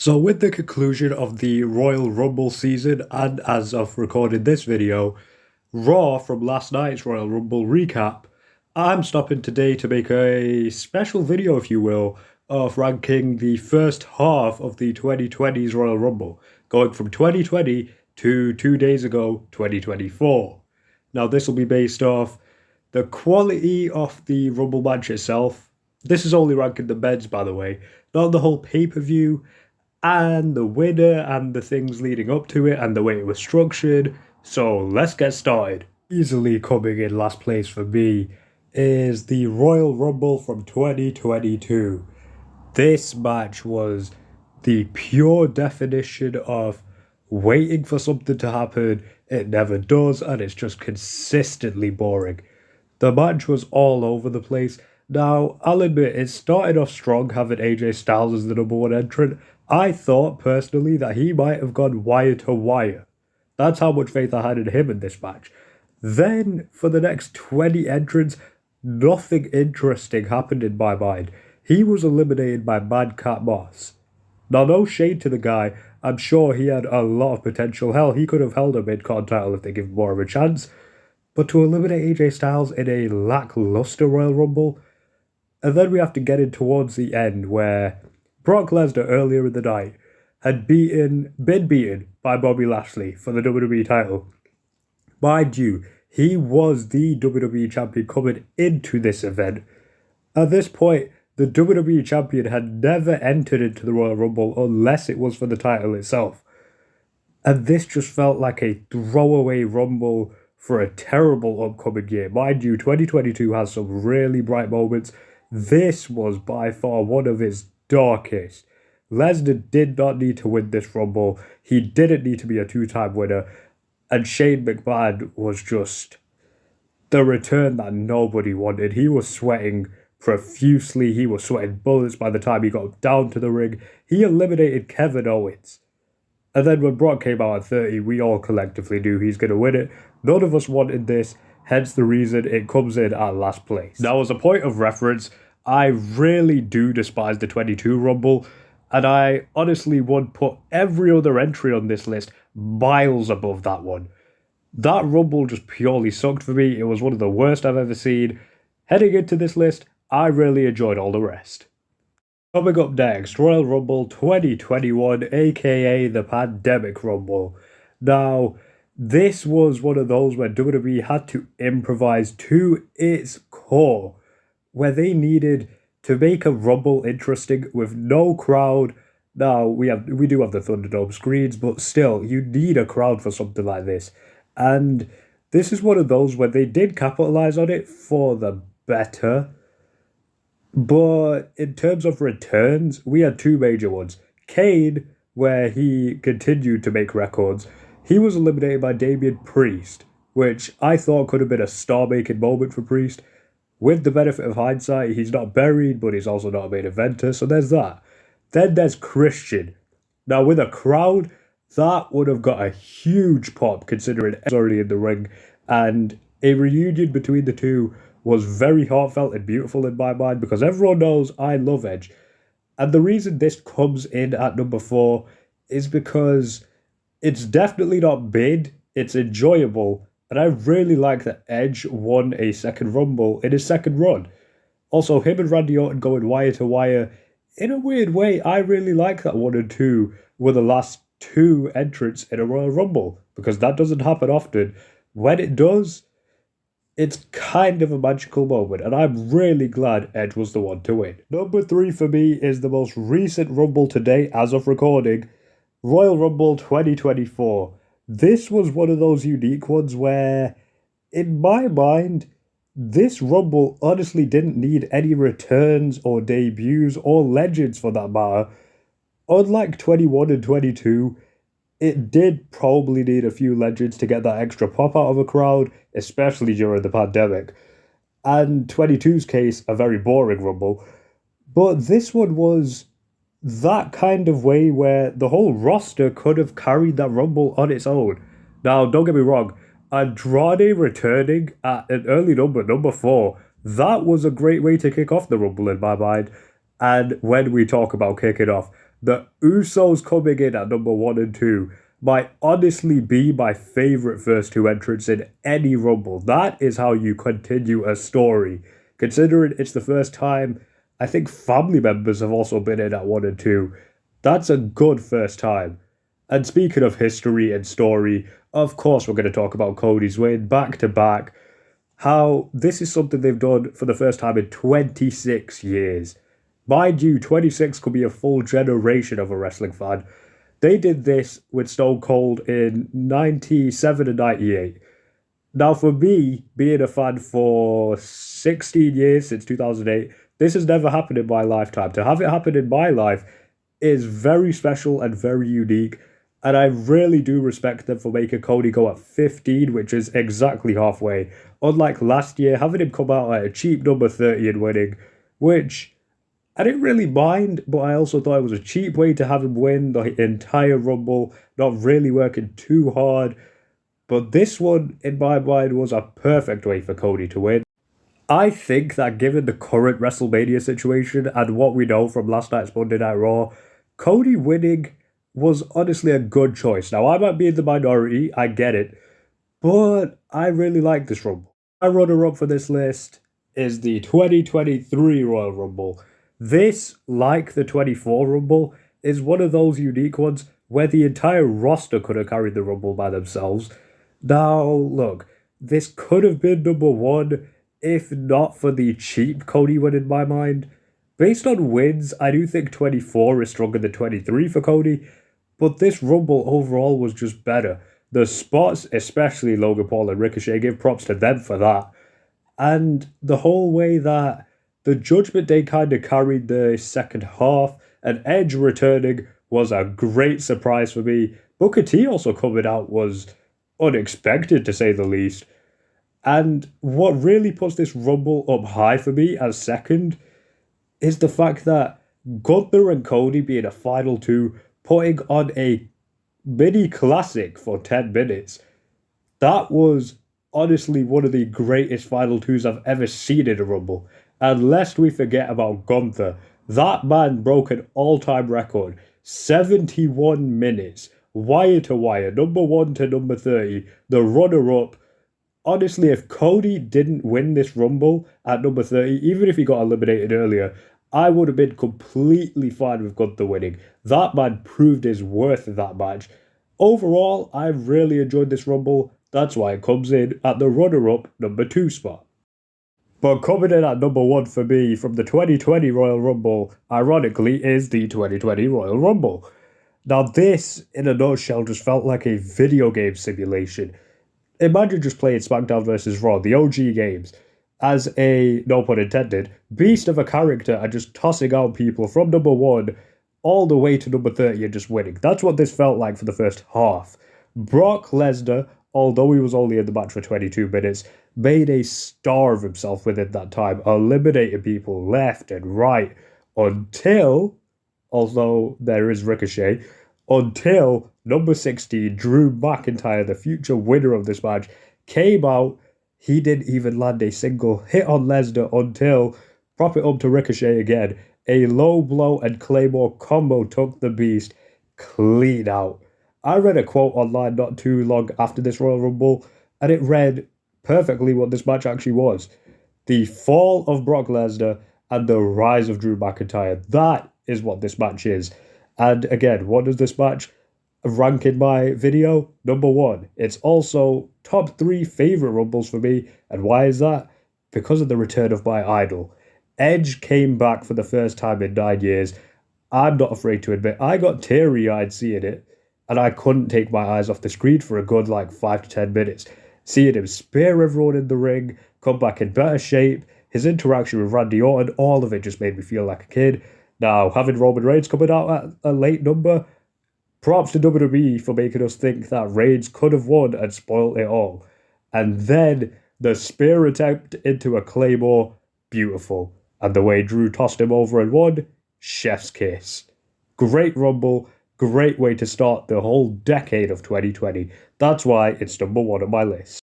So with the conclusion of the Royal Rumble season, and as of recording this video, Raw from last night's Royal Rumble recap, I'm stopping today to make a special video, if you will, of ranking the first half of the 2020's Royal Rumble, going from 2020 to 2 days ago, 2024. Now this will be based off the quality of the Rumble match itself. This is only ranking the men's, by the way, not the whole pay-per-view, and the winner and the things leading up to it and the way it was structured. So let's get started. Easily coming in last place for me is the Royal Rumble from 2022. This match was the pure definition of waiting for something to happen. It never does, and it's just consistently boring. The match was all over the place. Now, I'll admit, it started off strong having AJ Styles as the number one entrant. I thought, personally, that he might have gone wire to wire. That's how much faith I had in him in this match. Then, for the next 20 entrants, nothing interesting happened in my mind. He was eliminated by Madcap Moss. Now, no shade to the guy. I'm sure he had a lot of potential. Hell, he could have held a mid-card title if they give him more of a chance. But to eliminate AJ Styles in a lackluster Royal Rumble, and then we have to get in towards the end where Brock Lesnar earlier in the night had been beaten by Bobby Lashley for the WWE title. Mind you, he was the WWE champion coming into this event. At this point, the WWE champion had never entered into the Royal Rumble unless it was for the title itself. And this just felt like a throwaway Rumble for a terrible upcoming year. Mind you, 2022 has some really bright moments. This was by far one of its darkest. Lesnar did not need to win this Rumble. He didn't need to be a two-time winner. And Shane McMahon was just the return that nobody wanted. He was sweating profusely. He was sweating bullets by the time he got down to the ring. He eliminated Kevin Owens. And then when Brock came out at 30, we all collectively knew he's going to win it. None of us wanted this, hence the reason it comes in at last place. Now, as a point of reference, I really do despise the 22 Rumble, and I honestly would put every other entry on this list miles above that one. That Rumble just purely sucked for me. It was one of the worst I've ever seen. Heading into this list, I really enjoyed all the rest. Coming up next, Royal Rumble 2021, aka the Pandemic Rumble. Now, this was one of those where WWE had to improvise to its core, where they needed to make a Rumble interesting with no crowd. Now, we do have the Thunderdome screens, but still, you need a crowd for something like this. And this is one of those where they did capitalize on it for the better. But in terms of returns, we had two major ones. Kane, where he continued to make records. He was eliminated by Damian Priest, which I thought could have been a star-making moment for Priest. With the benefit of hindsight, he's not buried, but he's also not a main eventer, so there's that. Then there's Christian. Now, with a crowd, that would have got a huge pop, considering it's already in the ring, and a reunion between the two was very heartfelt and beautiful in my mind, because everyone knows I love Edge. And the reason this comes in at number 4 is because it's definitely not big, it's enjoyable, and I really like that Edge won a second Rumble in his second run. Also, him and Randy Orton going wire to wire, in a weird way, I really like that 1 and 2 were the last two entrants in a Royal Rumble, because that doesn't happen often. When it does, it's kind of a magical moment, and I'm really glad Edge was the one to win. Number 3 for me is the most recent Rumble to date as of recording, Royal Rumble 2024. This was one of those unique ones where, in my mind, this Rumble honestly didn't need any returns or debuts or legends for that matter. Unlike 21 and 22, it did probably need a few legends to get that extra pop out of a crowd, especially during the pandemic. And 22's case, a very boring Rumble. But this one was that kind of way where the whole roster could have carried that Rumble on its own. Now, don't get me wrong, Andrade returning at an early number 4, that was a great way to kick off the Rumble in my mind. And when we talk about kicking off, The Usos coming in at number one and two might honestly be my favorite first two entrants in any Rumble. That is how you continue a story. Considering it's the first time, I think family members have also been in at one and two. That's a good first time. And speaking of history and story, of course, we're going to talk about Cody's win back to back. How this is something they've done for the first time in 26 years. Mind you, 26 could be a full generation of a wrestling fan. They did this with Stone Cold in 97 and 98. Now, for me, being a fan for 16 years since 2008, this has never happened in my lifetime. To have it happen in my life is very special and very unique. And I really do respect them for making Cody go at 15, which is exactly halfway. Unlike last year, having him come out at a cheap number 30 and winning, which I didn't really mind, but I also thought it was a cheap way to have him win the entire Rumble, not really working too hard. But this one, in my mind, was a perfect way for Cody to win. I think that given the current WrestleMania situation and what we know from last night's Monday Night Raw, Cody winning was honestly a good choice. Now, I might be in the minority, I get it, but I really like this Rumble. My runner-up for this list is the 2023 Royal Rumble. This, like the 24 Rumble, is one of those unique ones where the entire roster could have carried the Rumble by themselves. Now, look, this could have been number one if not for the cheap Cody win in my mind. Based on wins, I do think 24 is stronger than 23 for Cody, but this Rumble overall was just better. The spots, especially Logan Paul and Ricochet, give props to them for that. And the whole way that the Judgment Day kind of carried the second half, and Edge returning was a great surprise for me. Booker T also coming out was unexpected, to say the least. And what really puts this Rumble up high for me as second is the fact that Gunther and Cody being a final two, putting on a mini classic for 10 minutes. That was honestly one of the greatest final twos I've ever seen in a Rumble. And lest we forget about Gunther, that man broke an all-time record, 71 minutes, wire to wire, number 1 to number 30, the runner-up. Honestly, if Cody didn't win this Rumble at number 30, even if he got eliminated earlier, I would have been completely fine with Gunther winning. That man proved his worth in that match. Overall, I really enjoyed this Rumble. That's why it comes in at the runner-up number 2 spot. But coming in at number 1 for me from the 2020 Royal Rumble, ironically, is the 2020 Royal Rumble. Now this, in a nutshell, just felt like a video game simulation. Imagine just playing SmackDown vs. Raw, the OG games, as a, no pun intended, beast of a character and just tossing out people from number 1 all the way to number 30 and just winning. That's what this felt like for the first half. Brock Lesnar, although he was only in the match for 22 minutes, made a star of himself within that time, eliminating people left and right until, although there is Ricochet, until number 16, Drew McIntyre, the future winner of this match, came out. He didn't even land a single hit on Lesnar until, prop it up to Ricochet again, a low blow and Claymore combo took the beast clean out. I read a quote online not too long after this Royal Rumble, and it read perfectly what this match actually was. The fall of Brock Lesnar and the rise of Drew McIntyre. That is what this match is. And again, what does this match rank in my video? Number 1. It's also top 3 favorite Rumbles for me. And why is that? Because of the return of my idol. Edge came back for the first time in 9 years. I'm not afraid to admit, I got teary-eyed seeing it, and I couldn't take my eyes off the screen for a good 5 to 10 minutes. Seeing him spear everyone in the ring, come back in better shape, his interaction with Randy Orton, all of it just made me feel like a kid. Now, having Roman Reigns coming out at a late number, props to WWE for making us think that Reigns could have won and spoiled it all. And then the spear attempt into a Claymore, beautiful. And the way Drew tossed him over and won, chef's kiss. Great Rumble, great way to start the whole decade of 2020. That's why it's number 1 on my list.